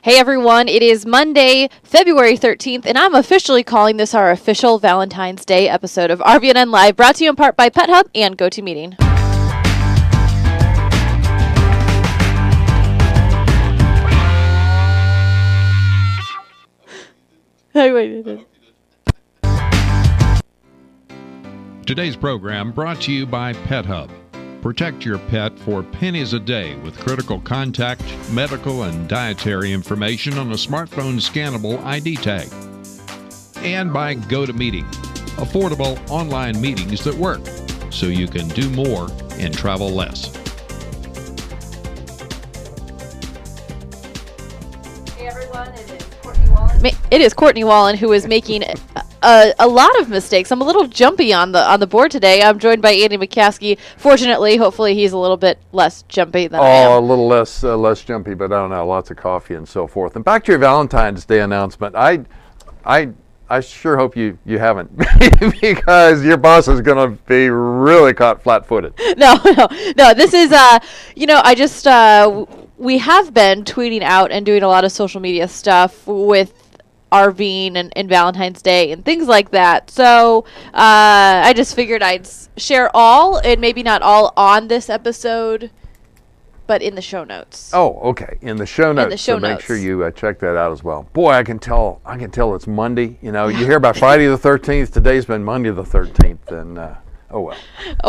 Hey everyone, it is Monday, February 13th, and I'm officially calling this our official Valentine's Day episode of RVNN-Live, brought to you in part by PetHub and GoToMeeting. Today's program brought to you by PetHub. Protect your pet for pennies a day with critical contact, medical, and dietary information on a smartphone scannable ID tag. And by GoToMeeting, affordable online meetings that work so you can do more and travel less. Hey everyone, it is Courtney Wallen. It is Courtney Wallen who is making a lot of mistakes. I'm a little jumpy on the board today. I'm joined by Andy McCaskey. Fortunately, hopefully he's a little bit less jumpy than I am. Oh, a little less jumpy, but I don't know, lots of coffee and so forth. And back to your Valentine's Day announcement. I sure hope you haven't, because your boss is going to be really caught flat-footed. No. This is, we have been tweeting out and doing a lot of social media stuff with RVing and Valentine's Day and things like that. So I just figured I'd share all, and maybe not all on this episode, but in the show notes. Oh, okay. In the show notes. So make sure you check that out as well. Boy, I can tell it's Monday. You know, you hear about Friday the 13th. Today's been Monday the 13th, and oh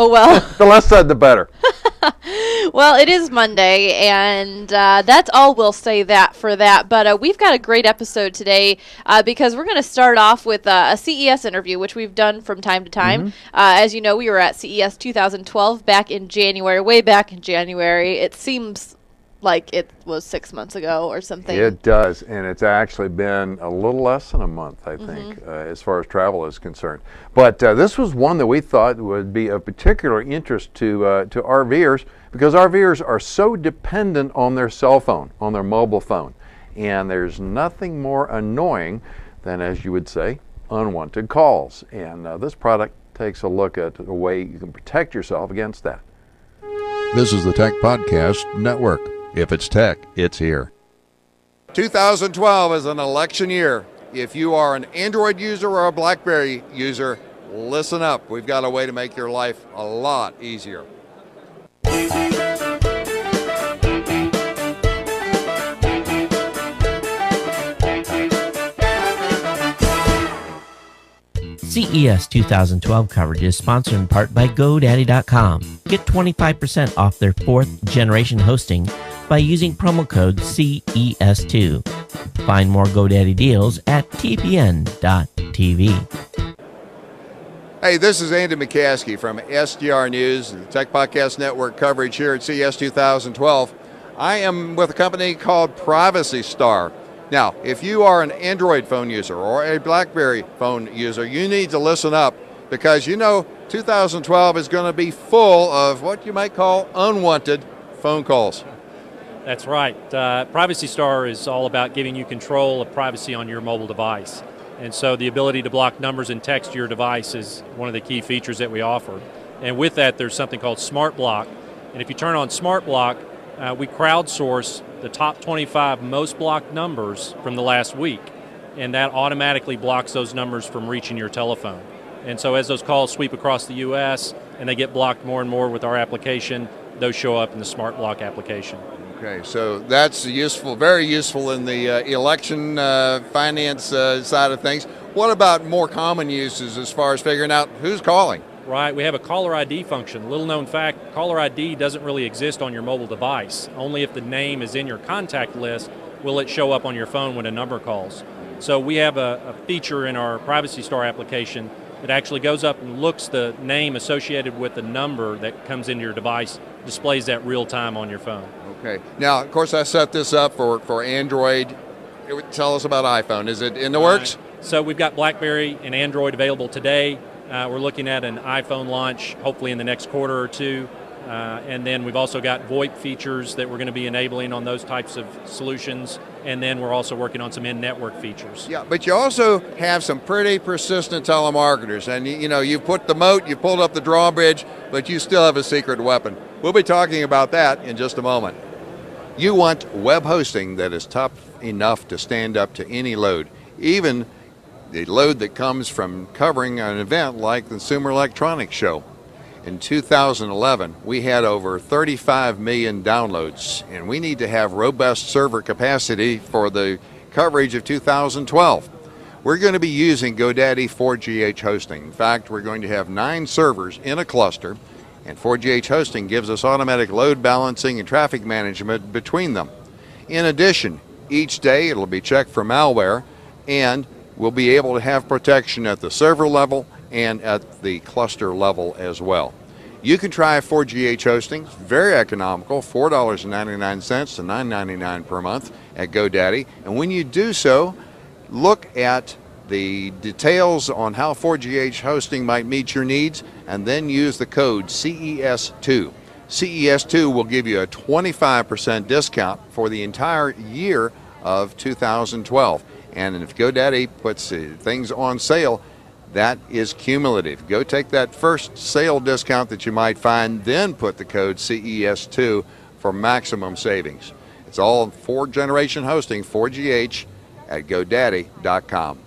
well. The less said, the better. Well, it is Monday, and that's all we'll say for that. But we've got a great episode today because we're going to start off with a CES interview, which we've done from time to time. As you know, we were at CES 2012 back in January, way back in January. It seems like it was 6 months ago or something. It does, and it's actually been a little less than a month, I think, as far as travel is concerned. But this was one that we thought would be of particular interest to RVers, because RVers are so dependent on their cell phone, on their mobile phone. And there's nothing more annoying than, as you would say, unwanted calls. And this product takes a look at the way you can protect yourself against that. This is the Tech Podcast Network. If it's tech, it's here. 2012 is an election year. If you are an Android user or a BlackBerry user, listen up. We've got a way to make your life a lot easier. CES 2012 coverage is sponsored in part by GoDaddy.com. Get 25% off their 4th generation hosting by using promo code CES2. Find more GoDaddy deals at tpn.tv. Hey, this is Andy McCaskey from SDR News, the Tech Podcast Network coverage here at CES 2012. I am with a company called Privacy Star. Now, if you are an Android phone user or a BlackBerry phone user, you need to listen up, because 2012 is going to be full of what you might call unwanted phone calls. That's right. Privacy Star is all about giving you control of privacy on your mobile device. And so the ability to block numbers and text to your device is one of the key features that we offer. And with that, there's something called Smart Block. And if you turn on Smart Block, we crowdsource the top 25 most blocked numbers from the last week. And that automatically blocks those numbers from reaching your telephone. And so as those calls sweep across the U.S. and they get blocked more and more with our application, those show up in the Smart Block application. Okay, so that's useful, very useful in the election finance side of things. What about more common uses as far as figuring out who's calling? Right, we have a caller ID function. Little known fact, caller ID doesn't really exist on your mobile device. Only if the name is in your contact list will it show up on your phone when a number calls. So we have a feature in our Privacy Star application that actually goes up and looks the name associated with the number that comes into your device, displays that real time on your phone. Okay. Now, of course, I set this up for Android. It would tell us about iPhone. Is it in the works? So we've got BlackBerry and Android available today. We're looking at an iPhone launch hopefully in the next quarter or two. And then we've also got VoIP features that we're going to be enabling on those types of solutions. And then we're also working on some in-network features. Yeah, but you also have some pretty persistent telemarketers. And, you put the moat, you pulled up the drawbridge, but you still have a secret weapon. We'll be talking about that in just a moment. You want web hosting that is top enough to stand up to any load, even the load that comes from covering an event like the Consumer Electronics Show. In 2011, we had over 35 million downloads, and we need to have robust server capacity for the coverage of 2012. We're going to be using GoDaddy 4GH hosting. In fact, we're going to have 9 servers in a cluster, and 4GH hosting gives us automatic load balancing and traffic management between them. In addition, each day it'll be checked for malware, and we'll be able to have protection at the server level and at the cluster level as well. You can try 4GH hosting, very economical, $4.99 to $9.99 per month at GoDaddy. And when you do so, look at the details on how 4GH hosting might meet your needs, and then use the code CES2. CES2 will give you a 25% discount for the entire year of 2012. And if GoDaddy puts things on sale, that is cumulative. Go take that first sale discount that you might find, then put the code CES2 for maximum savings. It's all 4th-generation hosting, 4GH, at GoDaddy.com.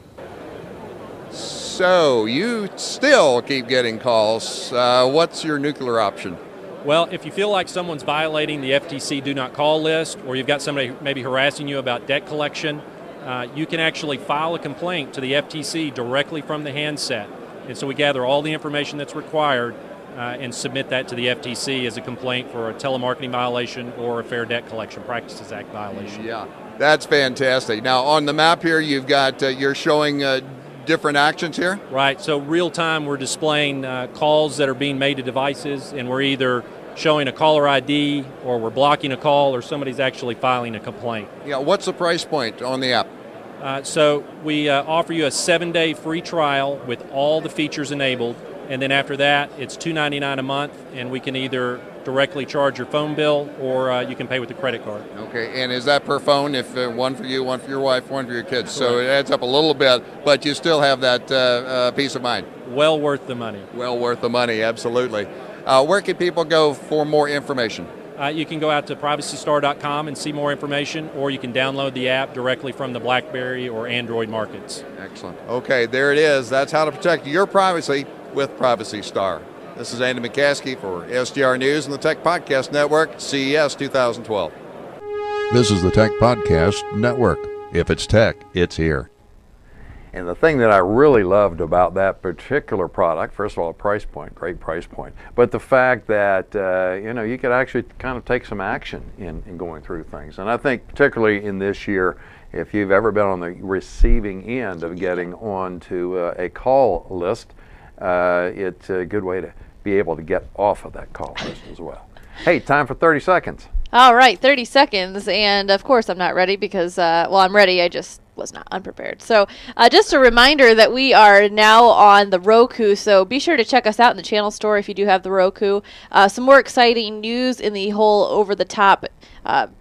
So you still keep getting calls. What's your nuclear option? Well, if you feel like someone's violating the FTC do not call list, or you've got somebody maybe harassing you about debt collection, you can actually file a complaint to the FTC directly from the handset. And so we gather all the information that's required and submit that to the FTC as a complaint for a telemarketing violation or a Fair Debt Collection Practices Act violation. Yeah, that's fantastic. Now on the map here, you've got, you're showing different actions here? Right, so real time we're displaying calls that are being made to devices, and we're either showing a caller ID, or we're blocking a call, or somebody's actually filing a complaint. Yeah, what's the price point on the app? So we offer you a 7-day free trial with all the features enabled, and then after that it's $2.99 a month, and we can either directly charge your phone bill, or you can pay with a credit card. Okay, and is that per phone? If one for you, one for your wife, one for your kids? So it adds up a little bit, but you still have that peace of mind. Well worth the money. Well worth the money, absolutely. Where can people go for more information? You can go out to privacystar.com and see more information, or you can download the app directly from the BlackBerry or Android markets. Excellent. Okay, there it is. That's how to protect your privacy with Privacy Star. This is Andy McCaskey for SDR News and the Tech Podcast Network, CES 2012. This is the Tech Podcast Network. If it's tech, it's here. And the thing that I really loved about that particular product, first of all, a price point, great price point, but the fact that you could actually kind of take some action in going through things. And I think particularly in this year, if you've ever been on the receiving end of getting onto a call list, it's a good way to be able to get off of that call list as well. Hey, time for 30 seconds. All right, 30 seconds, and of course I'm not ready because, I'm ready, I just was not unprepared. So just a reminder that we are now on the Roku, so be sure to check us out in the channel store if you do have the Roku. Some more exciting news in the whole over-the-top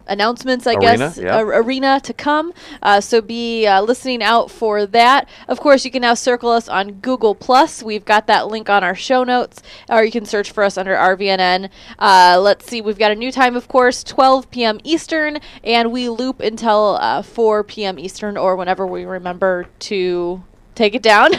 announcements, arena to come. So be listening out for that. Of course, you can now circle us on Google+. We've got that link on our show notes, or you can search for us under RVNN. Let's see, we've got a new time, of course, 12 p.m. Eastern, and we loop until 4 p.m. Eastern, or whenever we remember to take it down.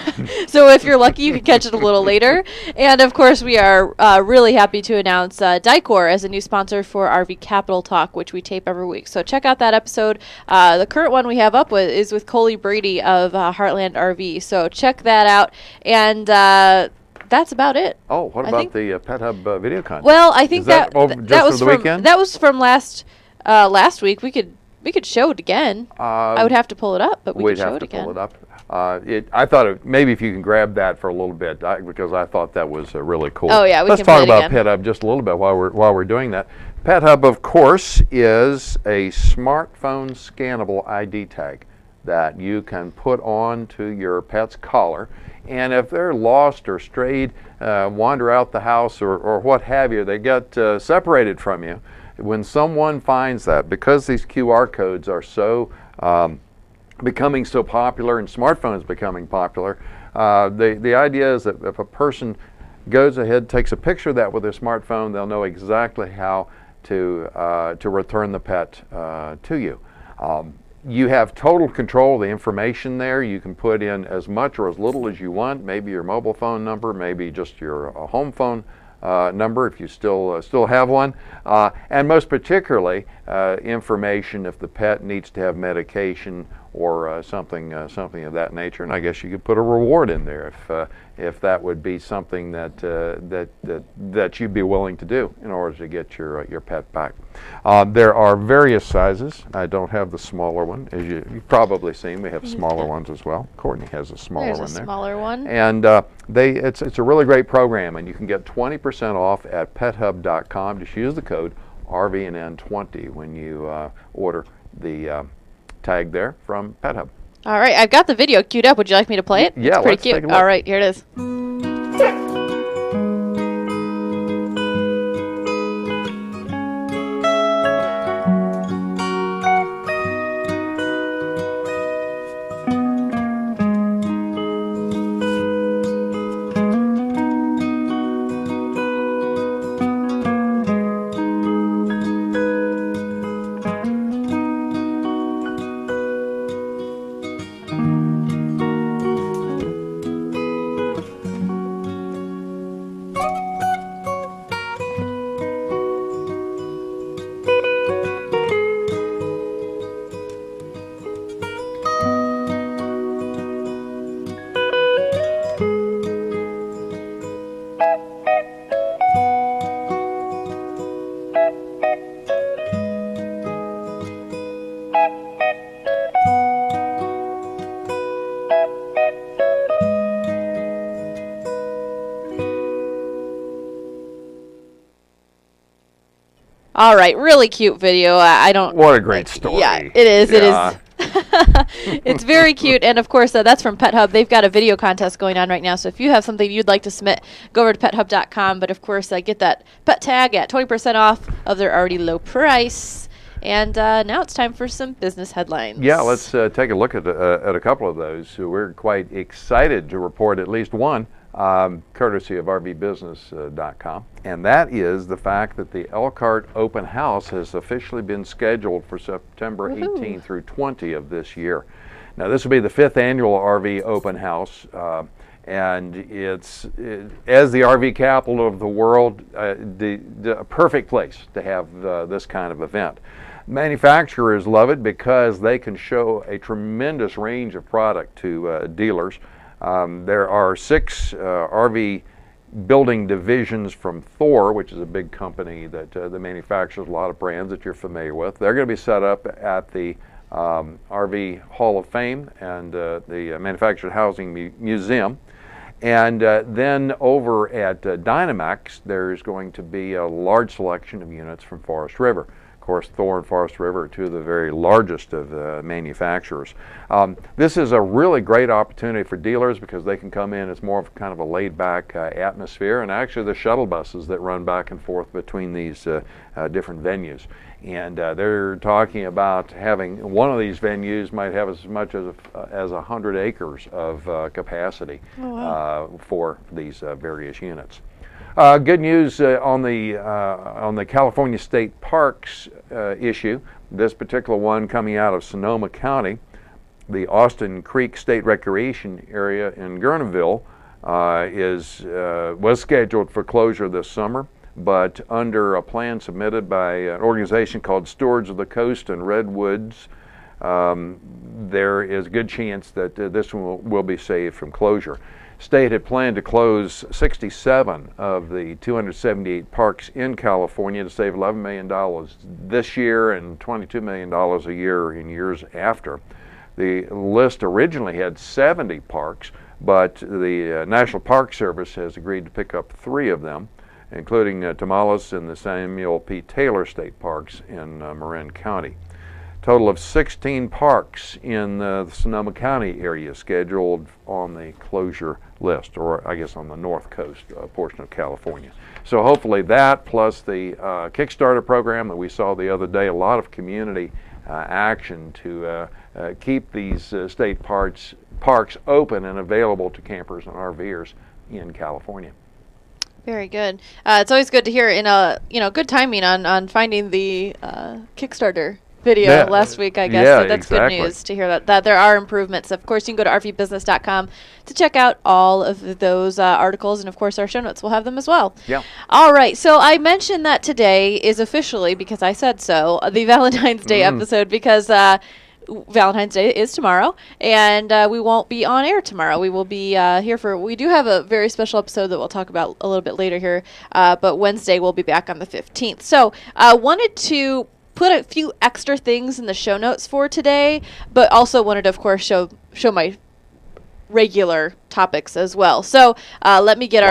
So if you're lucky, you can catch it a little later. And of course, we are really happy to announce Dicor as a new sponsor for RV Capital Talk, which we tape every week. So check out that episode. The current one we have up is with Coley Brady of Heartland RV. So check that out. And that's about it. Oh, what about the PetHub video content? Well, I think that was for the weekend? That was from last week. We could show it again. I would have to pull it up, but we could show it again. We'd have to pull it up. I thought maybe if you can grab that for a little bit, because I thought that was really cool. Oh yeah, let's talk about PetHub just a little bit while we're doing that. PetHub, of course, is a smartphone scannable ID tag that you can put on to your pet's collar, and if they're lost or strayed, wander out the house or what have you, they get separated from you. When someone finds that, because these QR codes are so becoming so popular and smartphones becoming popular, the idea is that if a person goes ahead, takes a picture of that with their smartphone, they'll know exactly how to return the pet to you. You have total control of the information there. You can put in as much or as little as you want, maybe your mobile phone number, maybe just your home phone number if you still have one, and most particularly information if the pet needs to have medication or something of that nature. And I guess you could put a reward in there if that would be something that you'd be willing to do in order to get your pet back. There are various sizes. I don't have the smaller one, as you've probably seen. We have smaller ones as well. Courtney has a smaller one there. There's a smaller one. And it's a really great program, and you can get 20% off at PetHub.com. Just use the code RVNN20 when you order the tag there from PetHub. All right, I've got the video queued up. Would you like me to play it? Yeah, it's pretty let's cute. take a look. All right, here it is. All right, really cute video. I don't. What a great story. Yeah, it is. Yeah. It is. It's very cute, and of course, that's from PetHub. They've got a video contest going on right now, so if you have something you'd like to submit, go over to PetHub.com. But of course, get that pet tag at 20% off of their already low price. And now it's time for some business headlines. Yeah, let's take a look at a couple of those. We're quite excited to report at least one, courtesy of RVBusiness.com, and that is the fact that the Elkhart Open House has officially been scheduled for September 18 through 20 of this year. Now, this will be the 5th annual RV Open House, and it's as the RV capital of the world, the perfect place to have this kind of event. Manufacturers love it because they can show a tremendous range of product to dealers. There are 6 RV building divisions from Thor, which is a big company that manufactures a lot of brands that you're familiar with. They're going to be set up at the RV Hall of Fame and the Manufactured Housing Museum. And then over at Dynamax, there's going to be a large selection of units from Forest River. Of course, Thor and Forest River are 2 of the very largest of manufacturers. This is a really great opportunity for dealers because they can come in as more of kind of a laid-back atmosphere, and actually the shuttle buses that run back and forth between these different venues. And they're talking about having one of these venues might have as much as 100 acres of capacity for these various units. Good news on the California State Parks issue. This particular one coming out of Sonoma County, the Austin Creek State Recreation Area in Guerneville was scheduled for closure this summer, but under a plan submitted by an organization called Stewards of the Coast and Redwoods, there is a good chance that this one will be saved from closure. State had planned to close 67 of the 278 parks in California to save $11 million this year and $22 million a year in years after. The list originally had 70 parks, but the National Park Service has agreed to pick up 3 of them, including Tamales and the Samuel P. Taylor State Parks in Marin County. Total of 16 parks in the Sonoma County area scheduled on the closure list, or I guess on the north coast portion of California. So hopefully that, plus the Kickstarter program that we saw the other day, a lot of community action to keep these state parks open and available to campers and RVers in California. Very good. It's always good to hear good timing on finding the Kickstarter video last week, I guess. Yeah, so that's exactly. good news to hear that there are improvements. Of course, you can go to rvbusiness.com to check out all of those articles, and of course, our show notes will have them as well. Yeah. All right. So I mentioned that today is officially, because I said so, the Valentine's Day episode, because Valentine's Day is tomorrow, and we won't be on air tomorrow. We will be here we do have a very special episode that we'll talk about a little bit later here, but Wednesday we'll be back on the 15th. So I wanted to put a few extra things in the show notes for today, but also wanted to, of course, show my regular topics as well. So let me get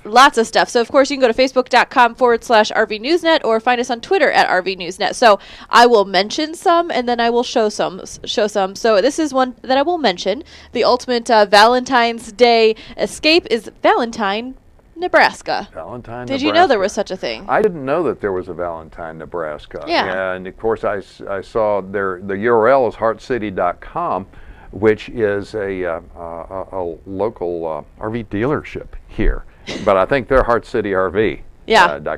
lots of stuff. So of course you can go to facebook.com/RVNewsNet or find us on Twitter at RVNewsNet. So I will mention some and then I will show some. So this is one that I will mention. The ultimate Valentine's Day escape is Valentine, Nebraska. Valentine, Did you know there was such a thing? I didn't know that there was a Valentine, Nebraska. Yeah. And of course I saw the URL is heartcity.com, which is a local RV dealership here. But I think they're HeartCityRV.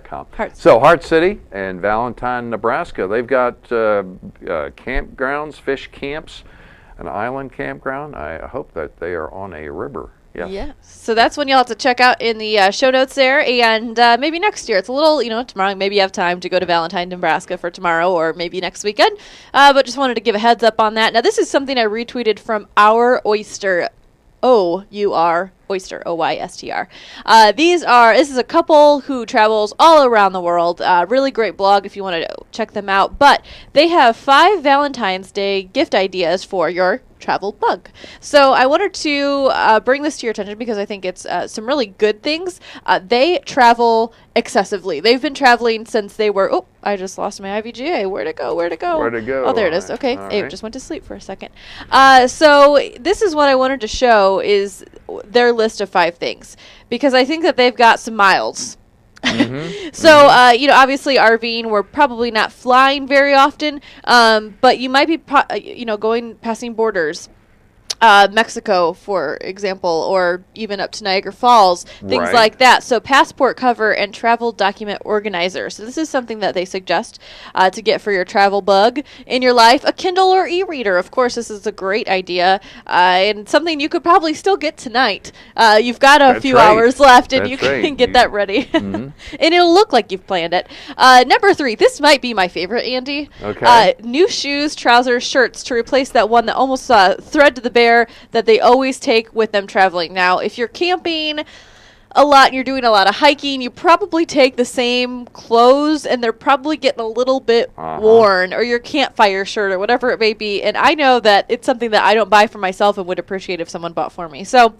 .com. So Heart City and Valentine, Nebraska, they've got campgrounds, fish camps, an island campground. I hope that they are on a river. Yes. Yeah. So that's one you'll have to check out in the show notes there. And maybe next year. It's a little, tomorrow maybe you have time to go to Valentine, Nebraska for tomorrow or maybe next weekend. But just wanted to give a heads up on that. Now, this is something I retweeted from Our Oyster, O-U-R, Oyster, O-Y-S-T-R. This is a couple who travels all around the world. Really great blog if you want to check them out. But they have 5 Valentine's Day gift ideas for your travel bug. So I wanted to bring this to your attention because I think it's some really good things. They travel excessively. They've been traveling since they were, I just lost my IVGA. Where'd it go? Oh, there it is. Okay. Abe just went to sleep for a second. So this is what I wanted to show is their list of 5 things because I think that they've got some miles. So, obviously RVing, we're probably not flying very often, but you might be, passing borders. Mexico, for example, or even up to Niagara Falls, things like that. So passport cover and travel document organizer. So this is something that they suggest to get for your travel bug in your life. A Kindle or e-reader. Of course, this is a great idea and something you could probably still get tonight. You've got a few hours left and you can get that ready. And it'll look like you've planned it. Number 3, this might be my favorite, Andy. Okay. New shoes, trousers, shirts to replace that one that almost thread to the bear that they always take with them traveling. Now, if you're camping a lot and you're doing a lot of hiking, you probably take the same clothes and they're probably getting a little bit worn, or your campfire shirt or whatever it may be. And I know that it's something that I don't buy for myself and would appreciate if someone bought for me. So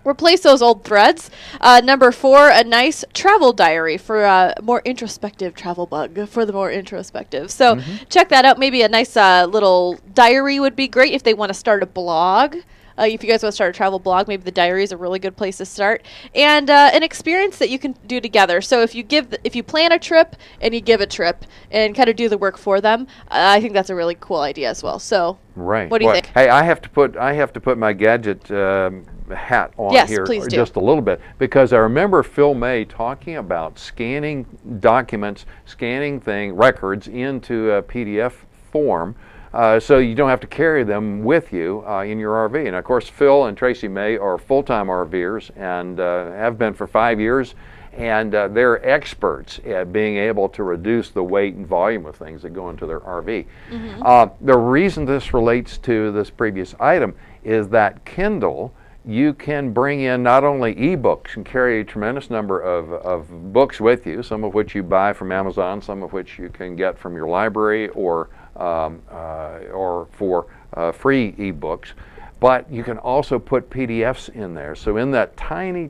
replace those old threads. Number 4, a nice travel diary for a more introspective travel bug, for the more introspective. So check that out. Maybe a nice little diary would be great if they want to start a blog. If you guys want to start a travel blog, maybe the diary is a really good place to start. And an experience that you can do together. So if you plan a trip and you give a trip and kind of do the work for them, I think that's a really cool idea as well. So what do you think? Hey, I have to put my gadget hat on here just a little bit because I remember Phil May talking about scanning documents, scanning records into a PDF form. So you don't have to carry them with you in your RV. And of course, Phil and Tracy May are full-time RVers and have been for 5 years. And they're experts at being able to reduce the weight and volume of things that go into their RV. The reason this relates to this previous item is that Kindle, you can bring in not only ebooks and carry a tremendous number of books with you, some of which you buy from Amazon, some of which you can get from your library or for free ebooks, but you can also put PDFs in there. So in that tiny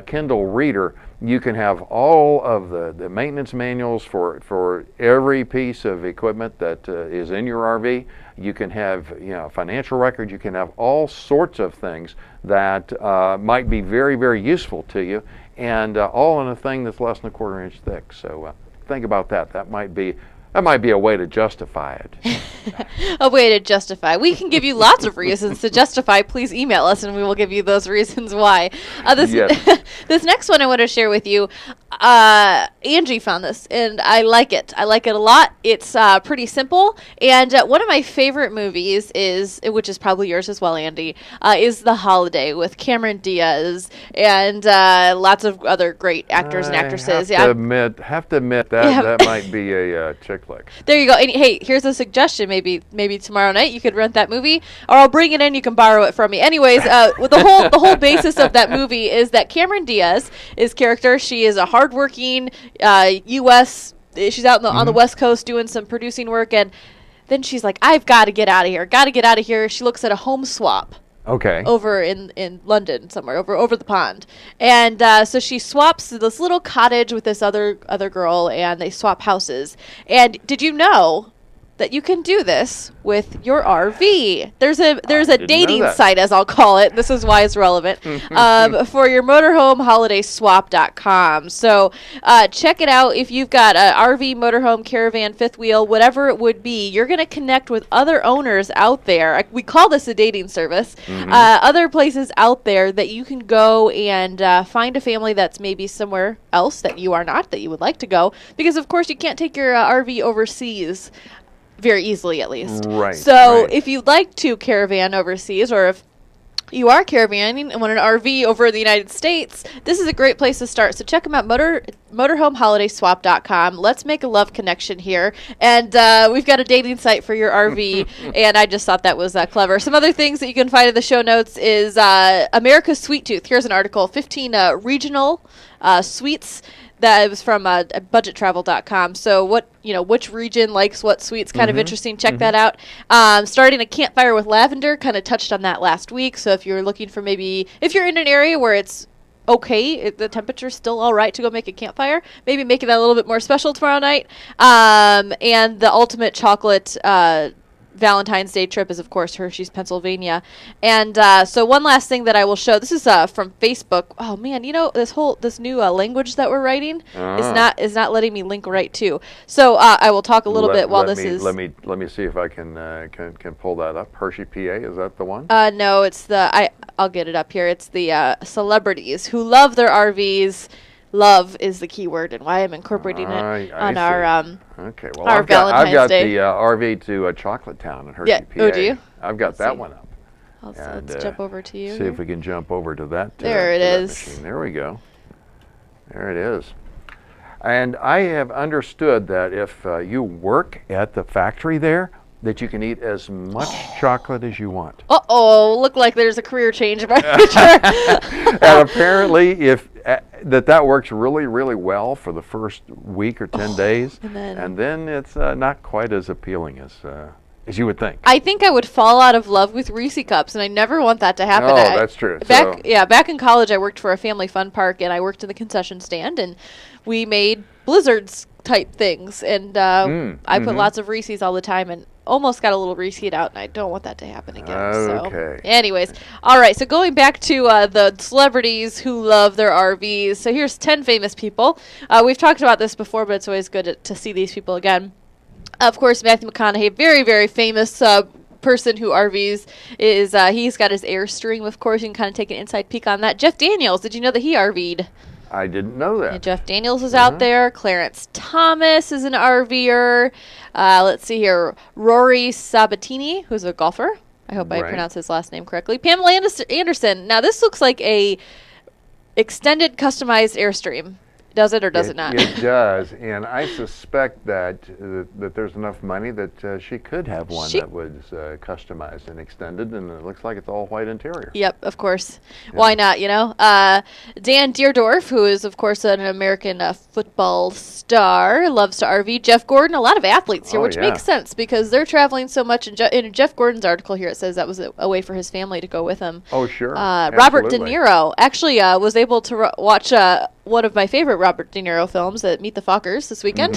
Kindle reader, you can have all of the maintenance manuals for every piece of equipment that is in your RV. You can have financial records. You can have all sorts of things that might be very, very useful to you, and all in a thing that's less than 1/4 inch thick. So think about that. That might be a way to justify it. A way to justify. We can give you lots of reasons to justify. Please email us and we will give you those reasons why. This next one I want to share with you. Angie found this, and I like it. I like it a lot. It's pretty simple, and one of my favorite movies which is probably yours as well, Andy, is The Holiday with Cameron Diaz and lots of other great actors and actresses. Have to admit that might be a chick flick. There you go. And hey, here's a suggestion. Maybe tomorrow night you could rent that movie, or I'll bring it in. You can borrow it from me. Anyways, the whole basis of that movie is that Cameron Diaz, his character, she is a hardworking U.S. She's out on the West Coast doing some producing work, and then she's like, "I've got to get out of here. Got to get out of here." She looks at a home swap. Okay. Over in London somewhere, over the pond, and so she swaps this little cottage with this other girl, and they swap houses. And did you know that you can do this with your RV? There's a dating site, as I'll call it. This is why it's relevant, for your motorhome, holidayswap.com. So check it out. If you've got an RV, motorhome, caravan, fifth wheel, whatever it would be, you're going to connect with other owners out there. We call this a dating service. Other places out there that you can go and find a family that's maybe somewhere else that you are not, that you would like to go, because of course you can't take your RV overseas very easily, at least. Right. So if you'd like to caravan overseas, or if you are caravanning and want an RV over in the United States, this is a great place to start. So check them out, motorhomeholidayswap.com. Let's make a love connection here. And we've got a dating site for your RV, and I just thought that was clever. Some other things that you can find in the show notes is America's Sweet Tooth. Here's an article, 15 regional sweets. That was from budgettravel.com. So which region likes what sweets? Kind of interesting. Check that out. Starting a campfire with lavender. Kind of touched on that last week. So if you're looking for if you're in an area where it's okay, the temperature's still all right to go make a campfire, maybe making that a little bit more special tomorrow night. And the ultimate chocolate Valentine's Day trip is, of course, Hershey's, Pennsylvania. And so one last thing that I will show. This is from Facebook. Oh man, this new language that we're writing is not letting me link right to. So I will talk a little bit while this is. Let me see if I can pull that up. Hershey PA, is that the one? No, it's I'll get it up here. It's the celebrities who love their RVs. Love is the key word, and why I'm incorporating it on our okay. Well, our I've got Day. the RV to Chocolate Town in Hershey, PA. Oh, do you? I've got that one up. Let's jump over to you. See if we can jump over to that. There it is. Machine. There we go. There it is. And I have understood that if you work at the factory there, that you can eat as much chocolate as you want. Look like there's a career change in my future. And apparently, if that works really, really well for the first week or 10 days, and then it's not quite as appealing as you would think. I think I would fall out of love with Reese cups, and I never want that to happen. Oh, that's true. Back in college, I worked for a family fun park, and I worked in the concession stand, and we made blizzards type things, and I put lots of Reese's all the time, and almost got a little Reese'd out, and I don't want that to happen again. Okay. So, anyways, all right. So going back to the celebrities who love their RVs. So here's 10 famous people. We've talked about this before, but it's always good to see these people again. Of course, Matthew McConaughey, very, very famous person who RVs is. He's got his Airstream, of course. You can kind of take an inside peek on that. Jeff Daniels, did you know that he RV'd? I didn't know that. Yeah, Jeff Daniels is out there. Clarence Thomas is an RVer. Let's see here. Rory Sabatini, who's a golfer. I hope I pronounced his last name correctly. Pamela Anderson. Now, this looks like a extended customized Airstream. Does it or does it not? It does, and I suspect that there's enough money that she could have one that was customized and extended, and it looks like it's all white interior. Yep, of course. Yeah. Why not, Dan Deerdorf, who is, of course, an American football star, loves to RV. Jeff Gordon, a lot of athletes here, which makes sense because they're traveling so much. In Jeff Gordon's article here, it says that was a way for his family to go with him. Oh, sure. Robert De Niro actually was able to watch one of my favorite Robert De Niro films, Meet the Fockers, this weekend.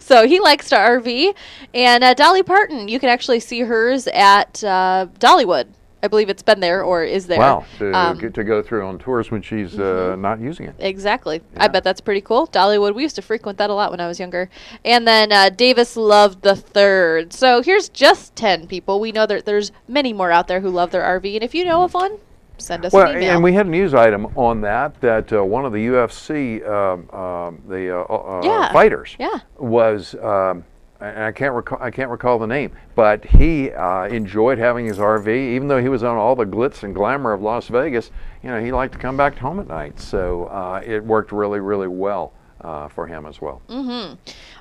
So he likes to RV. And Dolly Parton, you can actually see hers at Dollywood. I believe it's been there or is there. Wow, to go through on tours when she's not using it. Exactly. Yeah. I bet that's pretty cool. Dollywood, we used to frequent that a lot when I was younger. And then Davis Love the Third. So here's just 10 people. We know that there's many more out there who love their RV. And if you know of one, send us an email. And we had a news item on that one of the UFC fighters was, and I can't recall the name, but he enjoyed having his RV, even though he was on all the glitz and glamour of Las Vegas. He liked to come back home at night, so it worked really, really well for him as well. Mm-hmm.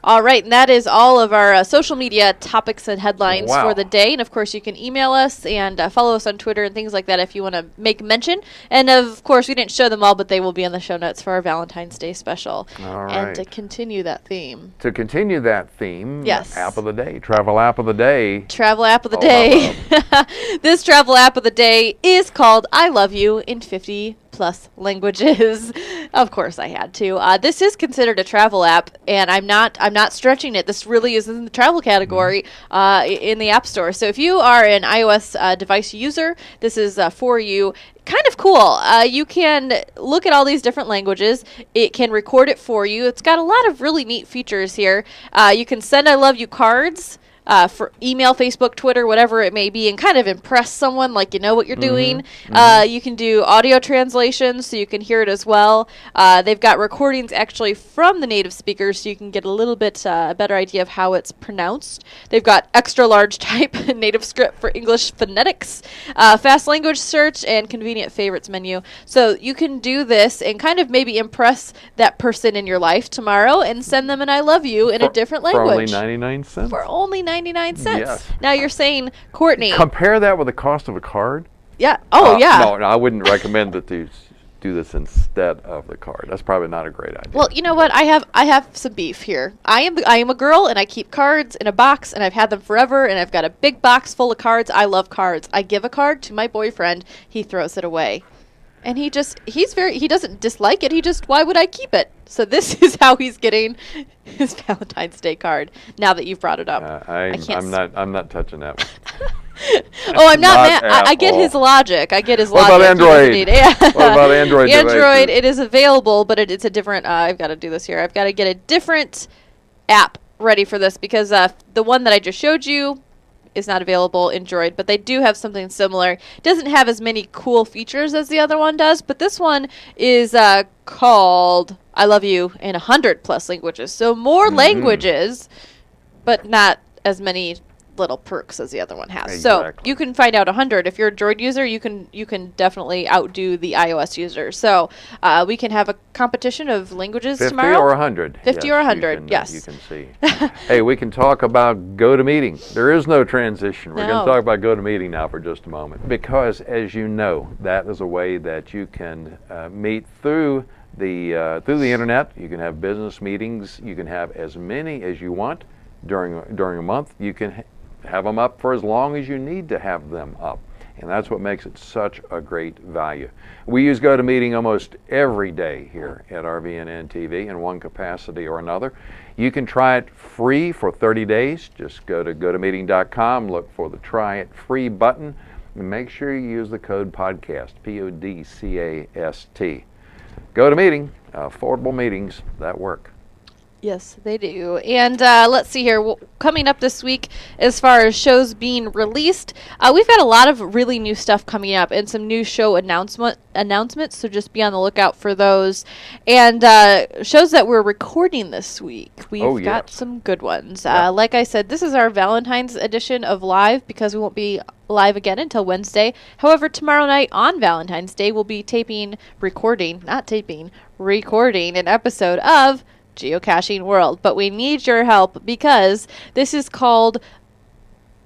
All right, and that is all of our social media topics and headlines for the day. And, of course, you can email us and follow us on Twitter and things like that if you want to make mention. And, of course, we didn't show them all, but they will be in the show notes for our Valentine's Day special. All right. And to continue that theme. Yes. App of the day, travel app of the day. Travel app of the day. This travel app of the day is called I Love You in 50+ languages. Of course I had to. This is considered a travel app, and I'm not stretching it. This really is in the travel category in the App Store. So if you are an iOS device user, this is for you. Kind of cool. You can look at all these different languages. It can record it for you. It's got a lot of really neat features here. You can send I love you cards for email, Facebook, Twitter, whatever it may be, and kind of impress someone like you know what you're doing. You can do audio translations so you can hear it as well. They've got recordings actually from the native speakers so you can get a little bit better idea of how it's pronounced. They've got extra large type native script for English phonetics, fast language search, and convenient favorites menu. So you can do this and kind of maybe impress that person in your life tomorrow and send them an I love you in a different language. For only 99 cents. For only 99 cents. Yes. Now you're saying, Courtney. Compare that with the cost of a card. Yeah. Oh, yeah. No, I wouldn't recommend that you do this instead of the card. That's probably not a great idea. Well, you know what? I have some beef here. I am a girl, and I keep cards in a box, and I've had them forever, and I've got a big box full of cards. I love cards. I give a card to my boyfriend. He throws it away. And he doesn't dislike it. Why would I keep it? So this is how he's getting his Valentine's Day card. Now that you've brought it up, I'm not touching that one. Oh, I'm not mad. I get his logic. What about Android? What about Android? Android, it is available, but it's a different. I've got to do this here. I've got to get a different app ready for this because the one that I just showed you is not available in Android, but they do have something similar. It doesn't have as many cool features as the other one does, but this one is called I Love You in 100+ languages. So more languages, but not as many little perks as the other one has. Exactly. So you can find out 100. If you're a Droid user, you can definitely outdo the iOS user. So we can have a competition of languages 50 tomorrow. 50 or 100. 50 or 100, yes. You can see. Hey, we can talk about GoToMeeting. There is no transition. We're going to talk about GoToMeeting now for just a moment. Because, as you know, that is a way that you can meet through the internet. You can have business meetings. You can have as many as you want during a month. You can have them up for as long as you need to have them up. And that's what makes it such a great value. We use GoToMeeting almost every day here at RVNN TV in one capacity or another. You can try it free for 30 days. Just go to gotomeeting.com, look for the Try It Free button, and make sure you use the code PODCAST, PODCAST. GoToMeeting, affordable meetings that work. Yes, they do. And let's see here. Coming up this week, as far as shows being released, we've got a lot of really new stuff coming up and some new show announcements, so just be on the lookout for those. And shows that we're recording this week. We've got some good ones. Like I said, this is our Valentine's edition of Live because we won't be live again until Wednesday. However, tomorrow night on Valentine's Day, we'll be recording an episode of Geocaching World, but we need your help because this is called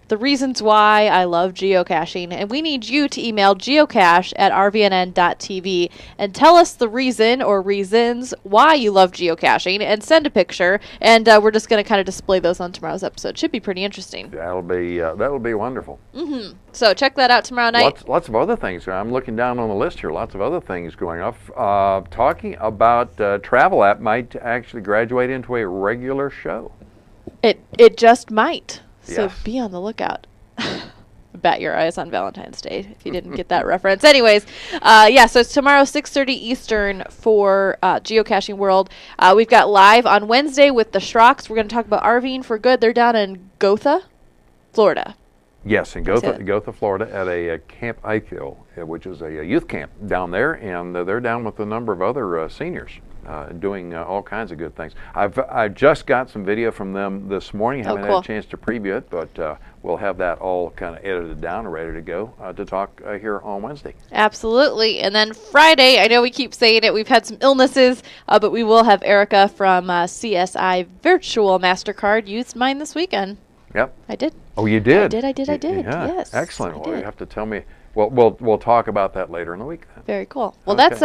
The Reasons Why I Love Geocaching, and we need you to email geocache@rvnn.tv and tell us the reason or reasons why you love geocaching and send a picture, and we're just going to kind of display those on tomorrow's episode. Should be pretty interesting. That'll be wonderful. So check that out tomorrow night. Lots of other things. I'm looking down on the list here. Lots of other things going off. Talking about travel app might actually graduate into a regular show. It just might. So Yes. be on the lookout. Bat your eyes on Valentine's Day if you didn't get that reference. Anyways, so it's tomorrow 6:30 Eastern for Geocaching World. We've got live on Wednesday with the Schrocks. We're going to talk about RVing for good. They're down in Gotha, Florida. Yes, in Gotha, Florida, at a Camp Eichel, which is a youth camp down there, and they're down with a number of other seniors doing all kinds of good things. I just got some video from them this morning. Haven't had a chance to preview it, but we'll have that all kind of edited down and ready to go to talk here on Wednesday. Absolutely. And then Friday, I know we keep saying it, we've had some illnesses, but we will have Erica from CSI Virtual MasterCard use mine this weekend. Yep. I did. Oh, you did? I did. Yeah. Yes. Excellent. Well, you have to tell me. Well, we'll talk about that later in the week then. Very cool. Well, that's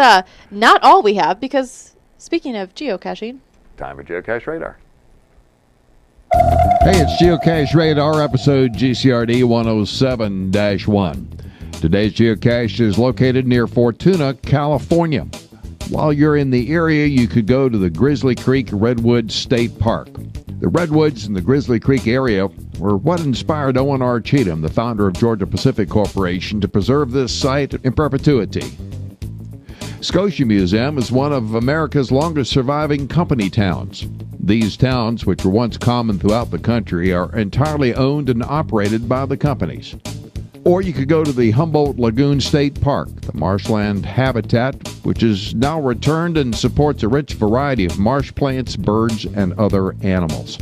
not all we have, because speaking of geocaching, time for Geocache Radar. Hey, it's Geocache Radar, episode GCRD 107-1. Today's geocache is located near Fortuna, California. While you're in the area, you could go to the Grizzly Creek Redwood State Park. The Redwoods in the Grizzly Creek area were what inspired Owen R. Cheatham, the founder of Georgia Pacific Corporation, to preserve this site in perpetuity. Scotia Museum is one of America's longest surviving company towns. These towns, which were once common throughout the country, are entirely owned and operated by the companies. Or you could go to the Humboldt Lagoon State Park, the marshland habitat, which is now returned and supports a rich variety of marsh plants, birds, and other animals,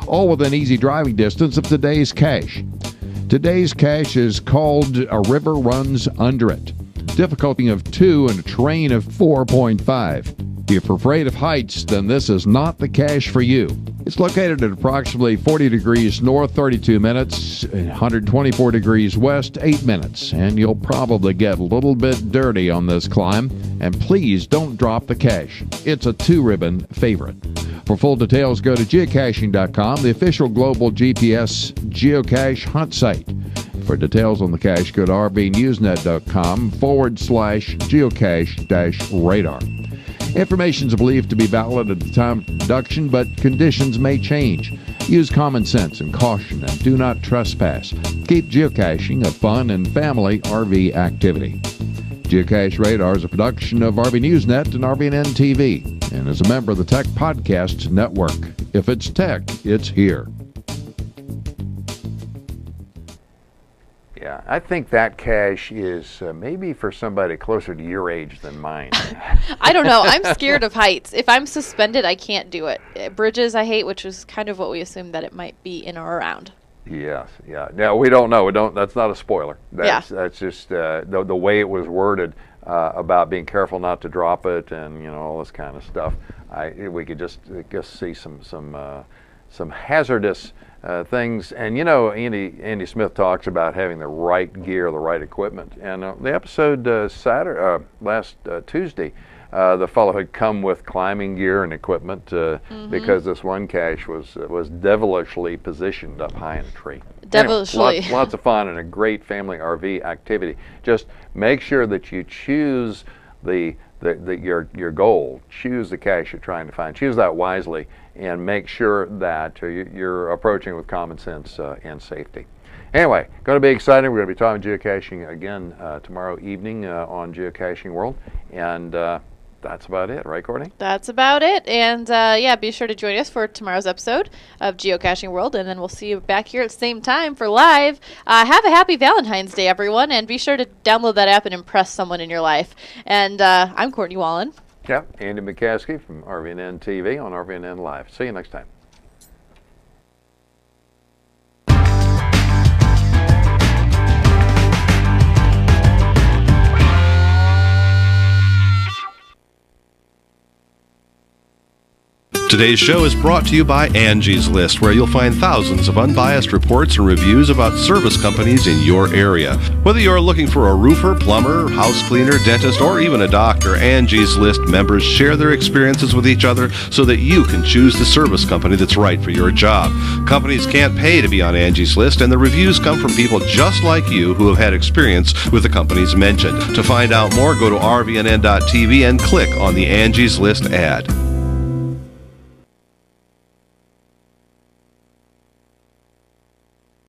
all within easy driving distance of today's cache. Today's cache is called A River Runs Under It. Difficulty of 2 and a terrain of 4.5. If you're afraid of heights, then this is not the cache for you. It's located at approximately 40 degrees north, 32 minutes, 124 degrees west, 8 minutes, and you'll probably get a little bit dirty on this climb. And please don't drop the cache. It's a 2-ribbon favorite. For full details, go to geocaching.com, the official global GPS geocache hunt site. For details on the cache, go to rvnewsnet.com/geocache-radar. Information is believed to be valid at the time of production, but conditions may change. Use common sense and caution and do not trespass. Keep geocaching a fun and family RV activity. Geocache Radar is a production of RV Newsnet and RVNN TV and is a member of the Tech Podcast Network. If it's tech, it's here. Yeah, I think that cache is maybe for somebody closer to your age than mine. I don't know. I'm scared of heights. If I'm suspended, I can't do it. Bridges I hate, which is kind of what we assumed that it might be in or around. Yes, yeah. Now, we don't know. That's not a spoiler. That's just the way it was worded about being careful not to drop it and, all this kind of stuff. We could just see some hazardous things. And, Andy Smith talks about having the right gear, the right equipment. And the episode last Tuesday, the fellow had come with climbing gear and equipment because this one cache was devilishly positioned up high in a tree. Devilishly. Anyway, lots of fun and a great family RV activity. Just make sure that you choose your goal. Choose the cache you're trying to find. Choose that wisely and make sure that you're approaching it with common sense and safety. Anyway, going to be exciting. We're going to be talking geocaching again tomorrow evening on Geocaching World. And that's about it, right, Courtney? That's about it. And be sure to join us for tomorrow's episode of Geocaching World. And then we'll see you back here at the same time for live. Have a happy Valentine's Day, everyone. And be sure to download that app and impress someone in your life. And I'm Courtney Wallen. Yep, Andy McCaskey from RVNN TV on RVNN-Live. See you next time. Today's show is brought to you by Angie's List, where you'll find thousands of unbiased reports and reviews about service companies in your area. Whether you're looking for a roofer, plumber, house cleaner, dentist, or even a doctor, Angie's List members share their experiences with each other so that you can choose the service company that's right for your job. Companies can't pay to be on Angie's List, and the reviews come from people just like you who have had experience with the companies mentioned. To find out more, go to rvnn.tv and click on the Angie's List ad.